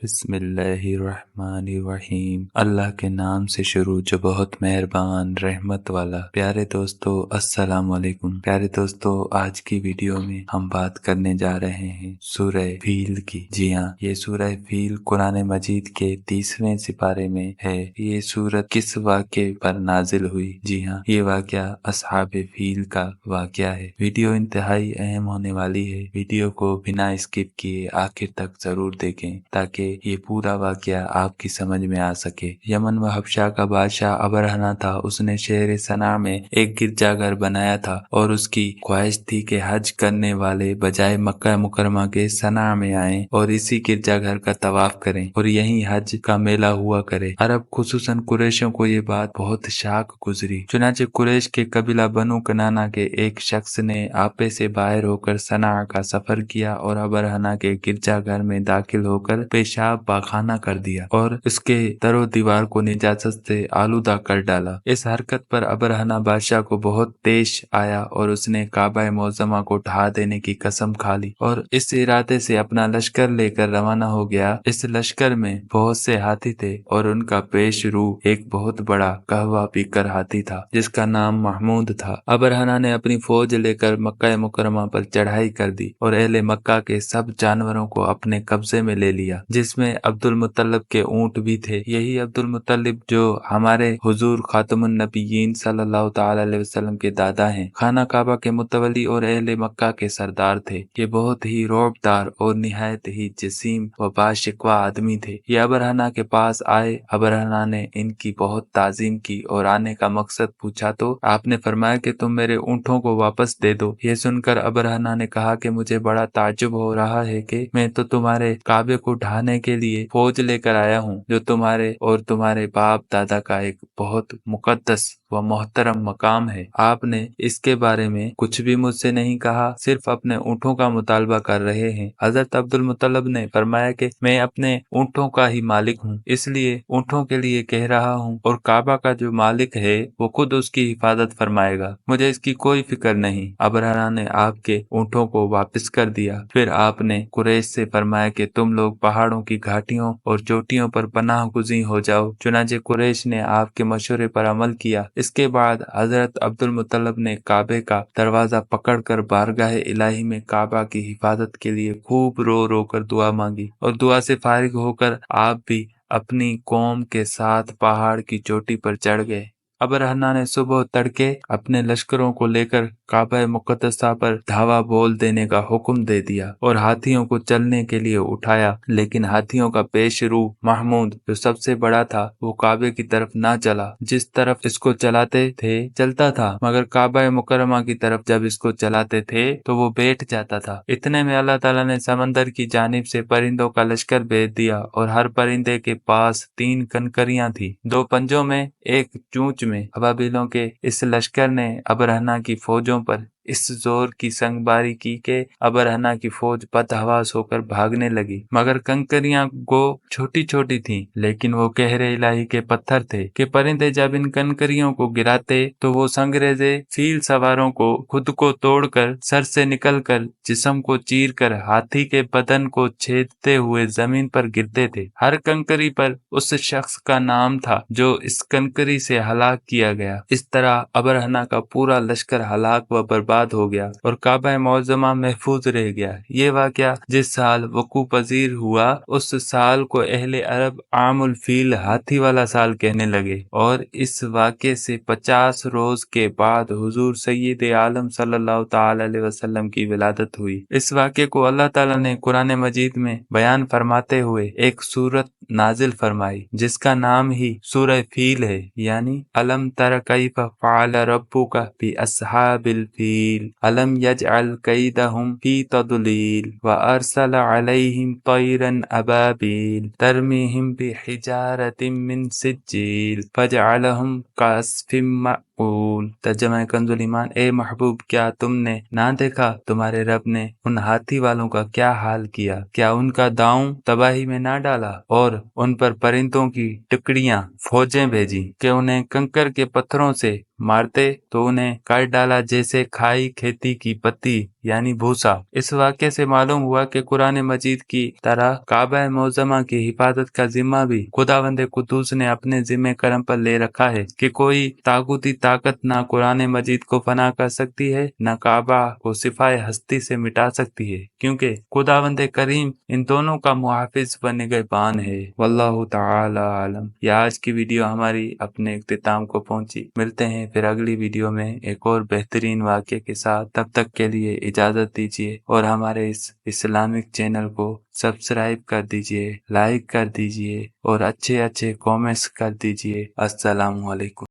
बिस्मिल्लाहिर्रहमानिर्रहीम। अल्लाह के नाम से शुरू जो बहुत मेहरबान रहमत वाला। प्यारे दोस्तों अस्सलाम वालेकुम। प्यारे दोस्तों आज की वीडियो में हम बात करने जा रहे हैं सूरह फील की। जी हाँ, ये सूरह फील कुरान मजीद के 30वें सिपारे में है। ये सूरत किस वाक़े पर नाजिल हुई? जी हाँ, ये वाक़या अस्हाबे फील का वाक़या है। वीडियो इंतहाई अहम होने वाली है। वीडियो को बिना स्किप किए आखिर तक जरूर देखें ताकि ये पूरा वाक़या आपकी समझ में आ सके। यमन व हबशा का बादशाह अबरहना था। उसने शहर सना में एक गिरजाघर बनाया था और उसकी ख्वाहिश थी कि हज करने वाले बजाय मक्का मुकरमा के सना में आएं और इसी गिरजाघर का तवाफ करें और यहीं हज का मेला हुआ करे। अरब खुसूसन कुरैशों को ये बात बहुत शाक गुजरी। चुनाचे कुरैश के कबीला बनु कनाना के एक शख्स ने आपे से बाहर होकर सना का सफर किया और अबरहना के गिरजाघर में दाखिल होकर पेशाब पाखाना कर दिया और उसके दरो दीवार को निजात से आलूदा कर डाला। इस हरकत पर अबरहना बादशाह को बहुत तेश आया और उसने काबा मोज़मा को ढहा देने की कसम खा ली और इस इरादे से अपना लश्कर लेकर रवाना हो गया। इस लश्कर में बहुत से हाथी थे और उनका पेश रू एक बहुत बड़ा कहवा पीकर हाथी था जिसका नाम महमूद था। अबरहना ने अपनी फौज लेकर मक्का मुकरमा पर चढ़ाई कर दी और अहले मक्का के सब जानवरों को अपने कब्जे में ले लिया, जिसमें अब्दुल मुत्तलिब के ऊंट भी थे। यही अब्दुल मुत्तलिब जो हमारे हुजूर खातमुन नबिय्यीन सल्लल्लाहु तआला अलैहि वसल्लम के दादा हैं, खाना काबा के मुतवली और अहले मक्का के सरदार थे। ये बहुत ही रौबदार और निहायत ही जसीम व बाशिकवा आदमी थे। ये अबरहना के पास आए। अबरहना ने इनकी बहुत ताजीम की और आने का मकसद पूछा तो आपने फरमाया कि तुम मेरे ऊँटों को वापस दे दो। ये सुनकर अबरहना ने कहा कि मुझे बड़ा ताज्जुब हो रहा है कि मैं तो तुम्हारे काबे को ढाने के लिए फौज लेकर आया हूँ जो तुम्हारे और तुम्हारे बाप दादा का एक बहुत मुकद्दस व मोहतरम मकाम है। आपने इसके बारे में कुछ भी मुझसे नहीं कहा, सिर्फ अपने ऊँटों का मुतालबा कर रहे हैं। हजरत अब्दुल मुत्तलिब ने फरमाया कि मैं अपने ऊँटों का ही मालिक हूँ, इसलिए ऊँटों के लिए कह रहा हूँ और काबा का जो मालिक है वो खुद उसकी हिफाजत फरमाएगा, मुझे इसकी कोई फिक्र नहीं। अबरहना ने आपके ऊँटों को वापस कर दिया। फिर आपने कुरैश से फरमाया कि तुम लोग पहाड़ों की घाटियों और चोटियों पर पनाह गुज़ी हो जाओ। चुनांचे कुरैश ने आपके मशवरे पर अमल किया। इसके बाद हजरत अब्दुल मुत्तलिब ने काबे का दरवाजा पकड़कर बारगाह इलाही में काबा की हिफाजत के लिए खूब रो रो कर दुआ मांगी और दुआ से फारिग होकर आप भी अपनी कौम के साथ पहाड़ की चोटी पर चढ़ गए। अबरहना ने सुबह तड़के अपने लश्करों को लेकर काबा मुकद्दसा पर धावा बोल देने का हुक्म दे दिया और हाथियों को चलने के लिए उठाया, लेकिन हाथियों का पेशरू महमूद जो सबसे बड़ा था वो काबे की तरफ ना चला। जिस तरफ इसको चलाते थे चलता था, मगर काबा मुकरमा की तरफ जब इसको चलाते थे तो वो बैठ जाता था। इतने में अल्लाह ताला ने समंदर की जानिब से परिंदों का लश्कर भेज दिया और हर परिंदे के पास 3 कनकरियां थी, 2 पंजों में एक चूंच में। अबाबिलों के इस लश्कर ने अबरहना की फौजों पर इस जोर की संगबारी की कि अबरहना की फौज बदहवास होकर भागने लगी, मगर कंकरियां गो छोटी छोटी थीं, लेकिन वो कहरे इलाही के पत्थर थे कि परिंदे जब इन कंकरियों को गिराते तो वो संगरेजे फील सवारों को खुद को तोड़कर सर से निकलकर जिस्म को चीर कर हाथी के बदन को छेदते हुए जमीन पर गिरते थे। हर कंकरी पर उस शख्स का नाम था जो इस कंकरी से हलाक किया गया। इस तरह अबरहना का पूरा लश्कर हलाक व बर्बाद हो गया और काबा मौज़मा महफूज रह गया। ये वाक़या जिस साल वकू पजीर हुआ उस साल को अहले अरब आमुल फील हाथी वाला साल कहने लगे और इस वाक़े से 50 रोज के बाद हुजूर सय्यद आलम सल्लल्लाहु तआला अलैहि वसल्लम की विलादत हुई। इस वाक़े को अल्लाह ताला ने कुरान मजीद में बयान फरमाते हुए एक सूरत नाजिल फरमाई जिसका नाम ही सूरह फील है, यानी अलम तर कैफ फ़अल रब्बुका बि अस्हाबिल फील अलम यजअल कैदहुम फी तदलील व अरसल अलैहिम तैरन अबाबिल तरमीहिम बिहिजारतिम मिन सिज्जील फजअलहुम कअस्फिम यक़ूल। तर्जुमा कंजुल ईमान, ए महबूब क्या तुमने ना देखा तुम्हारे रब ने उन हाथी वालों का क्या हाल किया, क्या उनका दांव तबाही में ना डाला और उन पर परिंदों की टुकड़ियां फौजें भेजी कि उन्हें कंकर के पत्थरों से मारते तो उन्हें काट डाला जैसे खाई खेती की पत्ती यानी भूसा। इस वाक्य से मालूम हुआ कि कुरान मजीद की तरह काबा मोज़मा की हिफाजत का जिम्मा भी खुदावंद कुद्दूस ने अपने जिम्मे करम पर ले रखा है कि कोई ताकूती ताकत ना कुरान मजीद को फना कर सकती है, न काबा को सिफाए हस्ती से मिटा सकती है, क्योंकि खुदावंद करीम इन दोनों का मुहाफिज व निगहबान है। वल्लाहु ताला आलम। यह आज की वीडियो हमारी अपने इख्तिताम को पहुंची। मिलते हैं फिर अगली वीडियो में एक और बेहतरीन वाक़े के साथ। तब तक के लिए इजाज़त दीजिए और हमारे इस इस्लामिक चैनल को सब्सक्राइब कर दीजिए, लाइक कर दीजिए और अच्छे अच्छे कमेंट्स कर दीजिए। अस्सलामु अलैकुम।